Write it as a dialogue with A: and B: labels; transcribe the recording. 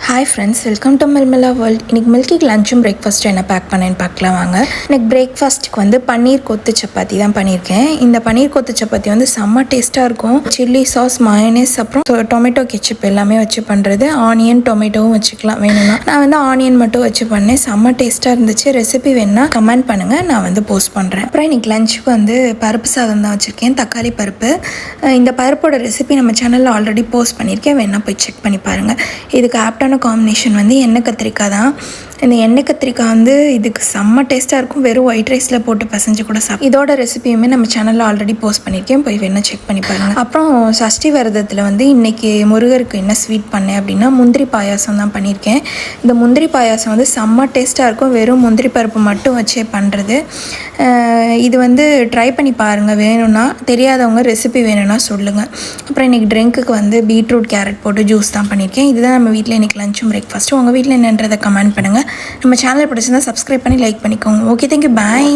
A: Hi friends, welcome to Milmila World. இன்னைக்கு மில்கிக்கு லஞ்சும் பிரேக்ஃபாஸ்ட்டும் என்ன back பண்ணேன்னு பார்க்கலாம் வாங்க. இன்னைக்கு பிரேக்ஃபாஸ்ட்டுக்கு வந்து பன்னீர் கொத்து சப்பாத்தி தான் பண்ணியிருக்கேன். இந்த பன்னீர் கொத்து சப்பாத்தி வந்து செம்ம டேஸ்ட்டாக இருக்கும். சில்லி சாஸ், மயோனேஸ், அப்புறம் டொமேட்டோ கெச்சப் எல்லாமே வச்சு பண்ணுறது. ஆனியன் டொமேட்டோவும் வச்சுக்கலாம் வேணும்னா. நான் வந்து ஆனியன் மட்டும் வச்சு பண்ணேன். செம்ம டேஸ்ட்டாக இருந்துச்சு. ரெசிபி வேணுன்னா கமெண்ட் பண்ணுங்கள், நான் வந்து போஸ்ட் பண்ணுறேன். அப்புறம் இன்னைக்கு லஞ்சுக்கு வந்து பருப்பு சாதம் தான் வச்சுருக்கேன், தக்காளி பருப்பு. இந்த பருப்போட ரெசிபி நம்ம சேனலில் ஆல்ரெடி போஸ்ட் பண்ணியிருக்கேன், வேணா போய் செக் பண்ணி பாருங்கள். இதுக்கு ஆப்டான காம்பினேஷன் வந்து எண்ணெய் கத்திரிக்காய் தான். இந்த எண்ணெய் கத்திரிக்காய் வந்து இதுக்கு செம்ம டேஸ்ட்டாக இருக்கும். வெறும் ஒயிட் ரைஸில் போட்டு பசஞ்சு கூட இதோட ரெசிபியுமே நம்ம சேனலில் ஆல்ரெடி போஸ்ட் பண்ணியிருக்கேன், போய் வேணால் செக் பண்ணி பாருங்கள். அப்புறம் சஷ்டி விரதத்தில் வந்து இன்றைக்கி முருகருக்கு என்ன ஸ்வீட் பண்ணேன் அப்படின்னா முந்திரி பாயாசம் தான் பண்ணியிருக்கேன். இந்த முந்திரி பாயாசம் வந்து செம்ம டேஸ்ட்டாக இருக்கும். வெறும் முந்திரி பருப்பு மட்டும் வச்சே பண்ணுறது. இது வந்து ட்ரை பண்ணி பாருங்கள். வேணும்னா தெரியாதவங்க ரெசிபி வேணும்னா சொல்லுங்கள். அப்புறம் இன்றைக்கி ட்ரிங்க்குக்கு வந்து பீட்ரூட் கேரட் போட்டு ஜூஸ் தான் பண்ணியிருக்கேன். இதுதான் நம்ம வீட்டில் இன்றைக்கி லஞ்சும் பிரேக்ஃபாஸ்ட்டும். உங்கள் வீட்டில் என்னன்றதை கமெண்ட் பண்ணுங்கள். நம்ம சேனல் பிடிச்சிருந்தா சப்ஸ்கிரைப் பண்ணி லைக் பண்ணிக்கோங்க. ஓகே, தேங்க்யூ, பாய்.